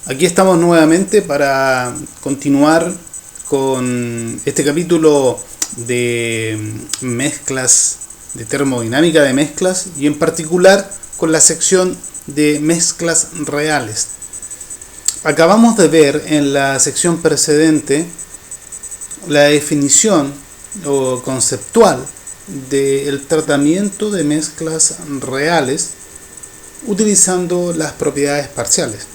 Aquí estamos nuevamente para continuar con este capítulo de mezclas, de termodinámica de mezclas, y en particular con la sección de mezclas reales. Acabamos de ver en la sección precedente la definición o conceptual del tratamiento de mezclas reales utilizando las propiedades parciales.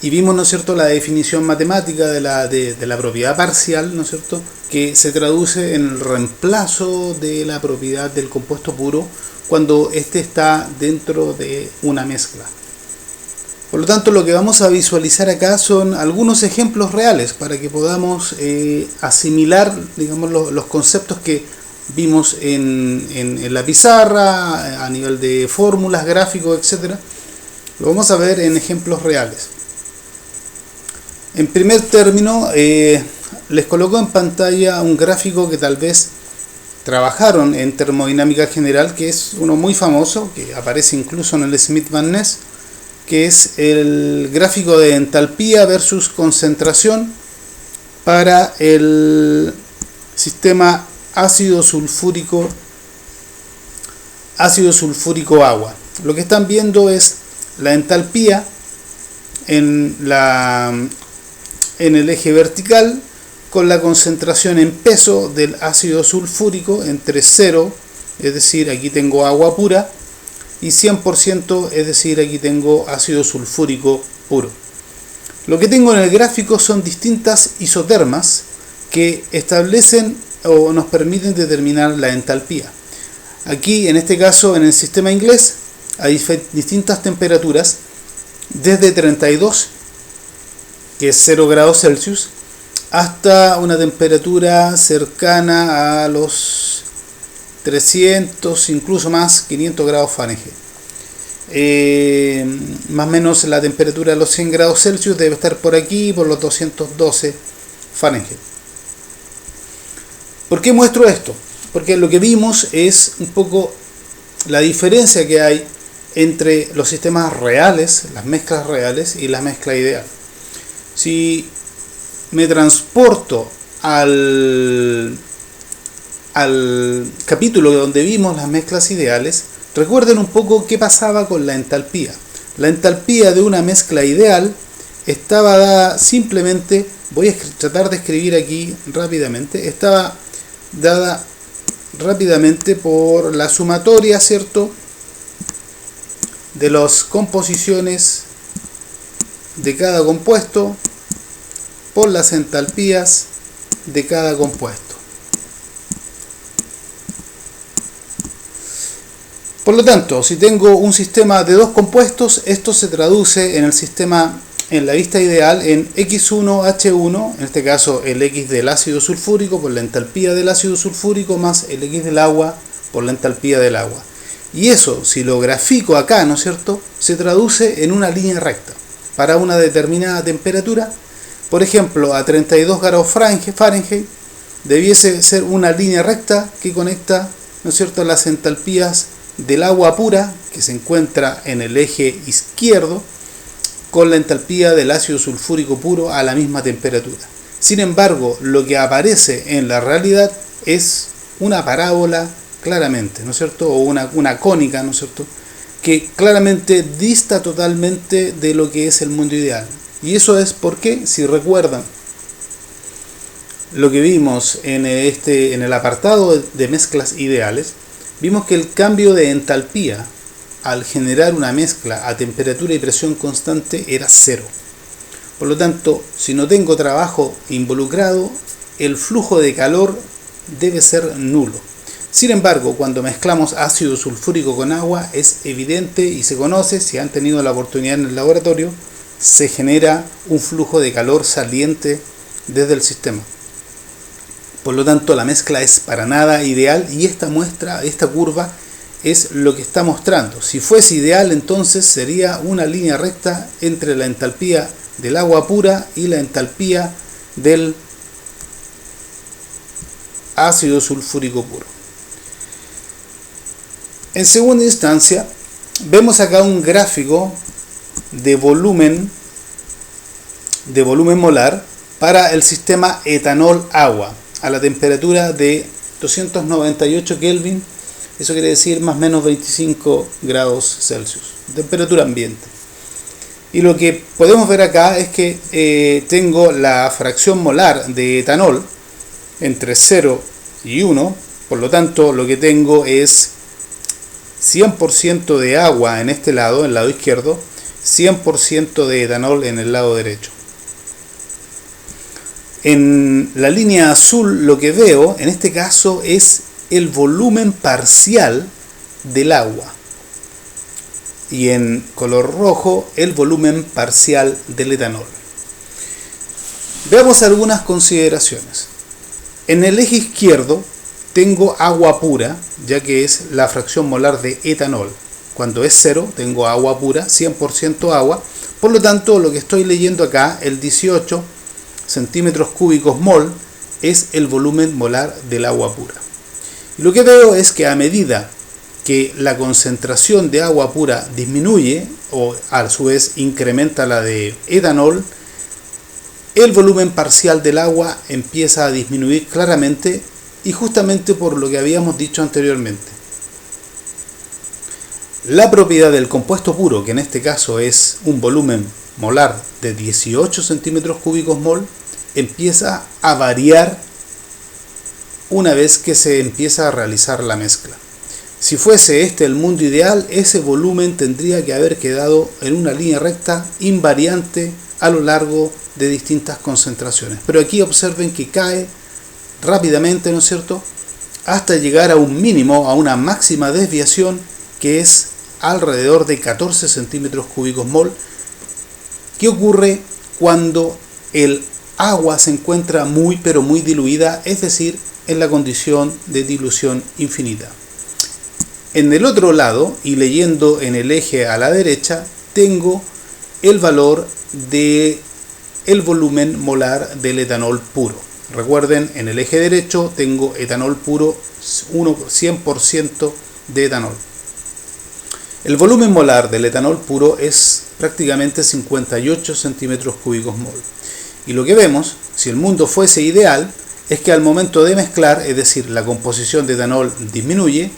Y vimos, ¿no es cierto?, la definición matemática de la propiedad parcial, ¿no es cierto?, que se traduce en el reemplazo de la propiedad del compuesto puro cuando éste está dentro de una mezcla. Por lo tanto, lo que vamos a visualizar acá son algunos ejemplos reales para que podamos asimilar, digamos, los conceptos que vimos en la pizarra, a nivel de fórmulas, gráficos, etc. Lo vamos a ver en ejemplos reales. En primer término, les coloco en pantalla un gráfico que tal vez trabajaron en termodinámica general, que es uno muy famoso, que aparece incluso en el Smith-Van Ness, que es el gráfico de entalpía versus concentración para el sistema ácido sulfúrico agua. Lo que están viendo es la entalpía en el eje vertical, con la concentración en peso del ácido sulfúrico entre 0, es decir, aquí tengo agua pura, y 100%, es decir, aquí tengo ácido sulfúrico puro. Lo que tengo en el gráfico son distintas isotermas que establecen o nos permiten determinar la entalpía. Aquí, en este caso, en el sistema inglés, hay distintas temperaturas, desde 32, que es 0 grados Celsius, hasta una temperatura cercana a los 300, incluso más, 500 grados Fahrenheit. Más o menos la temperatura de los 100 grados Celsius debe estar por aquí, por los 212 Fahrenheit. ¿Por qué muestro esto? Porque lo que vimos es un poco la diferencia que hay entre los sistemas reales, las mezclas reales, y la mezcla ideal. Si me transporto al capítulo donde vimos las mezclas ideales, recuerden un poco qué pasaba con la entalpía. La entalpía de una mezcla ideal estaba dada simplemente, voy a tratar de escribir aquí rápidamente, estaba dada rápidamente por la sumatoria, ¿cierto?, de las composiciones de cada compuesto por las entalpías de cada compuesto. Por lo tanto, si tengo un sistema de dos compuestos, esto se traduce en el sistema, en la vista ideal, en X1H1, en este caso el X del ácido sulfúrico por la entalpía del ácido sulfúrico más el X del agua por la entalpía del agua. Y eso, si lo grafico acá, ¿no es cierto?, se traduce en una línea recta para una determinada temperatura. Por ejemplo, a 32 grados Fahrenheit debiese ser una línea recta que conecta, ¿no es cierto?, las entalpías del agua pura, que se encuentra en el eje izquierdo, con la entalpía del ácido sulfúrico puro a la misma temperatura. Sin embargo, lo que aparece en la realidad es una parábola, claramente, ¿no es cierto?, o una cónica, ¿no es cierto?, que claramente dista totalmente de lo que es el mundo ideal. Y eso es porque, si recuerdan lo que vimos en el apartado de mezclas ideales, vimos que el cambio de entalpía al generar una mezcla a temperatura y presión constante era 0. Por lo tanto, si no tengo trabajo involucrado, el flujo de calor debe ser nulo. Sin embargo, cuando mezclamos ácido sulfúrico con agua, es evidente y se conoce, si han tenido la oportunidad en el laboratorio, se genera un flujo de calor saliente desde el sistema. Por lo tanto, la mezcla es para nada ideal, y esta curva es lo que está mostrando. Si fuese ideal, entonces sería una línea recta entre la entalpía del agua pura y la entalpía del ácido sulfúrico puro. En segunda instancia, vemos acá un gráfico de volumen de volumen molar para el sistema etanol-agua a la temperatura de 298 Kelvin. Eso quiere decir más o menos 25 grados Celsius, temperatura ambiente. Y lo que podemos ver acá es que tengo la fracción molar de etanol entre 0 y 1, por lo tanto lo que tengo es 100% de agua en este lado, en el lado izquierdo, 100% de etanol en el lado derecho. En la línea azul lo que veo en este caso es el volumen parcial del agua. Y en color rojo el volumen parcial del etanol. Veamos algunas consideraciones. En el eje izquierdo tengo agua pura, ya que es la fracción molar de etanol. Cuando es 0 tengo agua pura, 100% agua. Por lo tanto, lo que estoy leyendo acá, el 18 centímetros cúbicos mol, es el volumen molar del agua pura. Y lo que veo es que a medida que la concentración de agua pura disminuye, o a su vez incrementa la de etanol, el volumen parcial del agua empieza a disminuir claramente, y justamente por lo que habíamos dicho anteriormente. La propiedad del compuesto puro, que en este caso es un volumen molar de 18 centímetros cúbicos mol, empieza a variar una vez que se empieza a realizar la mezcla. Si fuese este el mundo ideal, ese volumen tendría que haber quedado en una línea recta invariante a lo largo de distintas concentraciones. Pero aquí observen que cae rápidamente, ¿no es cierto?, hasta llegar a un mínimo, a una máxima desviación que es alrededor de 14 centímetros cúbicos mol. ¿Qué ocurre cuando el agua se encuentra muy pero muy diluida, es decir, en la condición de dilución infinita? En el otro lado, y leyendo en el eje a la derecha, tengo el valor del volumen molar del etanol puro. Recuerden, en el eje derecho tengo etanol puro, 100% de etanol. El volumen molar del etanol puro es prácticamente 58 centímetros cúbicos mol. Y lo que vemos, si el mundo fuese ideal, es que al momento de mezclar, es decir, la composición de etanol disminuye,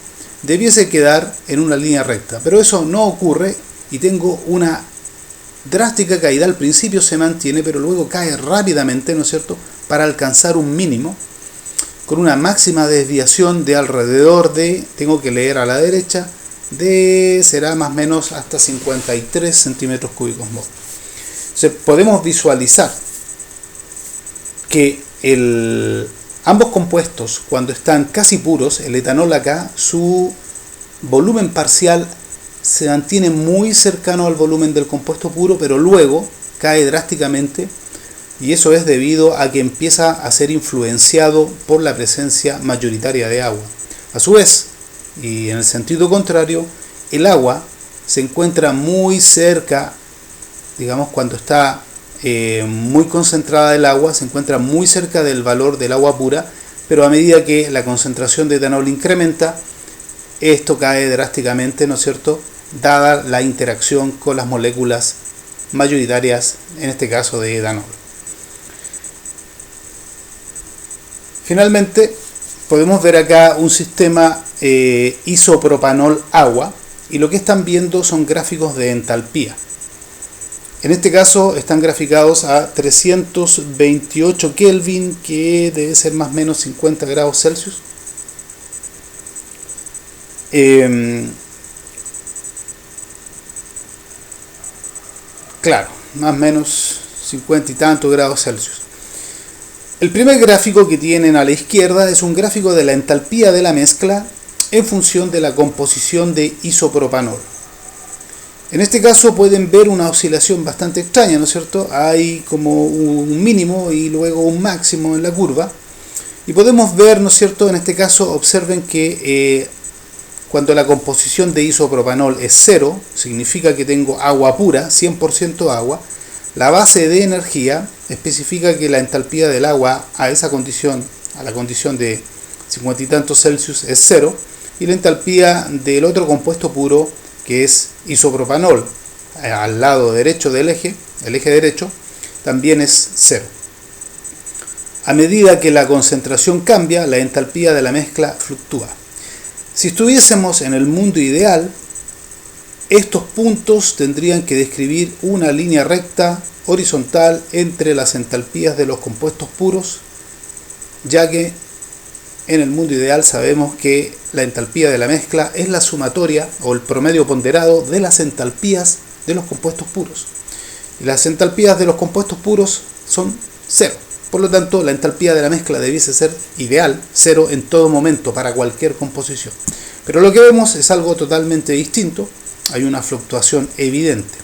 debiese quedar en una línea recta. Pero eso no ocurre y tengo una drástica caída. Al principio se mantiene, pero luego cae rápidamente, ¿no es cierto?, para alcanzar un mínimo, con una máxima desviación de alrededor de, tengo que leer a la derecha, será más o menos hasta 53 centímetros cúbicos mol. Entonces podemos visualizar que ambos compuestos, cuando están casi puros, el etanol acá, su volumen parcial se mantiene muy cercano al volumen del compuesto puro, pero luego cae drásticamente, y eso es debido a que empieza a ser influenciado por la presencia mayoritaria de agua. A su vez, y en el sentido contrario, el agua se encuentra muy cerca, digamos, cuando está muy concentrada el agua, se encuentra muy cerca del valor del agua pura, pero a medida que la concentración de etanol incrementa, esto cae drásticamente, ¿no es cierto?, dada la interacción con las moléculas mayoritarias, en este caso de etanol. Finalmente, podemos ver acá un sistema isopropanol-agua, y lo que están viendo son gráficos de entalpía. En este caso están graficados a 328 Kelvin, que debe ser más o menos 50 grados Celsius. Claro, más o menos 50 y tantos grados Celsius. El primer gráfico que tienen a la izquierda es un gráfico de la entalpía de la mezcla en función de la composición de isopropanol. En este caso pueden ver una oscilación bastante extraña, ¿no es cierto? Hay como un mínimo y luego un máximo en la curva. Y podemos ver, ¿no es cierto?, en este caso observen que cuando la composición de isopropanol es 0, significa que tengo agua pura, 100% agua. La base de energía especifica que la entalpía del agua a esa condición, a la condición de 50 y tantos Celsius, es 0. Y la entalpía del otro compuesto puro, que es isopropanol, al lado derecho del eje, el eje derecho, también es cero. A medida que la concentración cambia, la entalpía de la mezcla fluctúa. Si estuviésemos en el mundo ideal, estos puntos tendrían que describir una línea recta horizontal entre las entalpías de los compuestos puros, ya que en el mundo ideal sabemos que la entalpía de la mezcla es la sumatoria o el promedio ponderado de las entalpías de los compuestos puros. Y las entalpías de los compuestos puros son cero. Por lo tanto, la entalpía de la mezcla debiese ser ideal, cero en todo momento para cualquier composición. Pero lo que vemos es algo totalmente distinto. Hay una fluctuación evidente.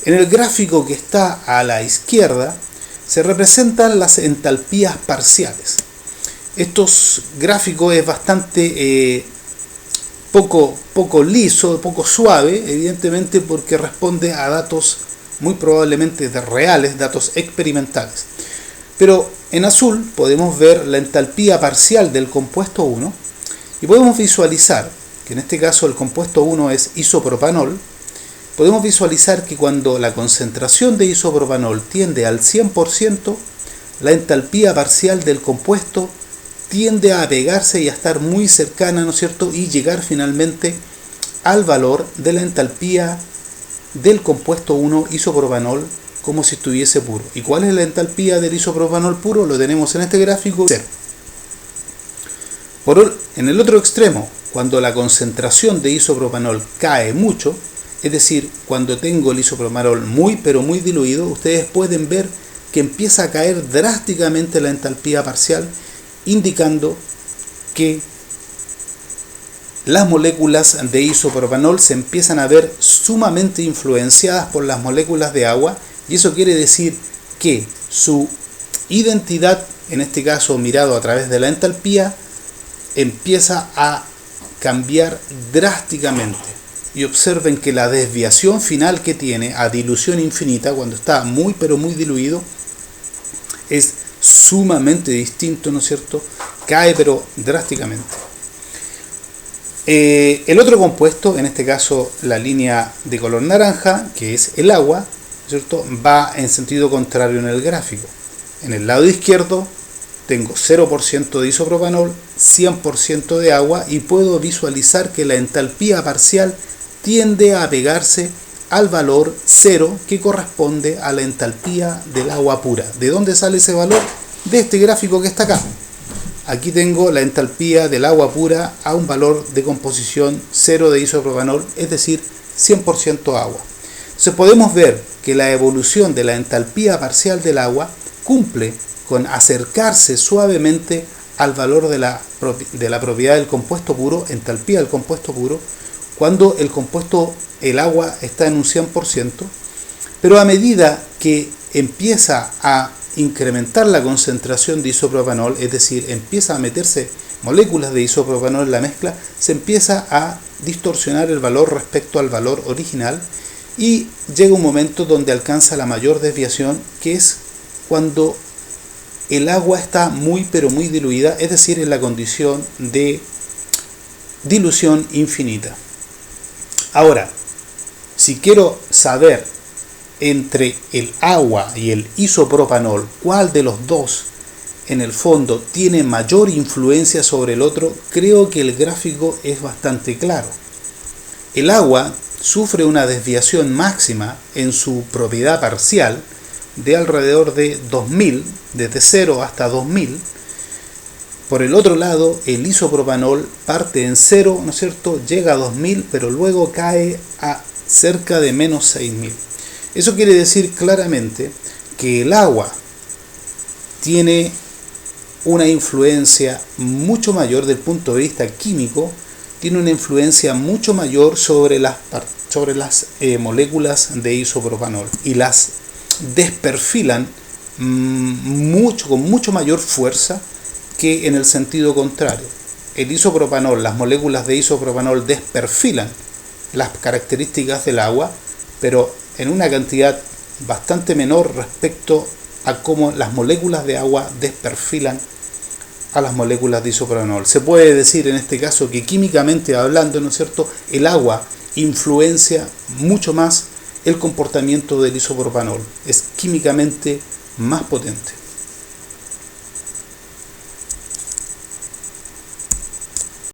En el gráfico que está a la izquierda se representan las entalpías parciales. Estos gráficos es bastante poco liso, poco suave, evidentemente porque responde a datos muy probablemente reales, datos experimentales. Pero en azul podemos ver la entalpía parcial del compuesto 1 y podemos visualizar que en este caso el compuesto 1 es isopropanol. Podemos visualizar que cuando la concentración de isopropanol tiende al 100%, la entalpía parcial del compuesto tiende a pegarse y a estar muy cercana, ¿no es cierto?, y llegar finalmente al valor de la entalpía del compuesto 1 isopropanol como si estuviese puro. ¿Y cuál es la entalpía del isopropanol puro? Lo tenemos en este gráfico, 0. En el otro extremo, cuando la concentración de isopropanol cae mucho, es decir, cuando tengo el isopropanol muy pero muy diluido, ustedes pueden ver que empieza a caer drásticamente la entalpía parcial, indicando que las moléculas de isopropanol se empiezan a ver sumamente influenciadas por las moléculas de agua, y eso quiere decir que su identidad, en este caso mirado a través de la entalpía, empieza a cambiar drásticamente. Y observen que la desviación final que tiene a dilución infinita, cuando está muy pero muy diluido, es sumamente distinto, ¿no es cierto? Cae pero drásticamente. El otro compuesto, en este caso la línea de color naranja, que es el agua, ¿cierto?, va en sentido contrario en el gráfico. En el lado izquierdo tengo 0% de isopropanol, 100% de agua, y puedo visualizar que la entalpía parcial tiende a pegarse al valor 0 que corresponde a la entalpía del agua pura. ¿De dónde sale ese valor? De este gráfico que está acá. Aquí tengo la entalpía del agua pura a un valor de composición 0 de isopropanol, es decir, 100% agua. Entonces podemos ver que la evolución de la entalpía parcial del agua cumple con acercarse suavemente al valor de la propiedad del compuesto puro, entalpía del compuesto puro, cuando el agua está en un 100%, pero a medida que empieza a incrementar la concentración de isopropanol, es decir, empieza a meterse moléculas de isopropanol en la mezcla, se empieza a distorsionar el valor respecto al valor original y llega un momento donde alcanza la mayor desviación, que es cuando el agua está muy pero muy diluida, es decir, en la condición de dilución infinita. Ahora, si quiero saber entre el agua y el isopropanol cuál de los dos en el fondo tiene mayor influencia sobre el otro, creo que el gráfico es bastante claro. El agua sufre una desviación máxima en su propiedad parcial de alrededor de 2000, desde 0 hasta 2000. Por el otro lado, el isopropanol parte en 0, ¿no es cierto?, llega a 2000, pero luego cae a cerca de menos 6000. Eso quiere decir claramente que el agua tiene una influencia mucho mayor del punto de vista químico, tiene una influencia mucho mayor sobre las moléculas de isopropanol y las desperfilan con mucho mayor fuerza que en el sentido contrario. El isopropanol, las moléculas de isopropanol desperfilan las características del agua, pero en una cantidad bastante menor respecto a cómo las moléculas de agua desperfilan a las moléculas de isopropanol. Se puede decir en este caso que químicamente hablando, ¿no es cierto?, el agua influencia mucho más el comportamiento del isopropanol. Es químicamente más potente.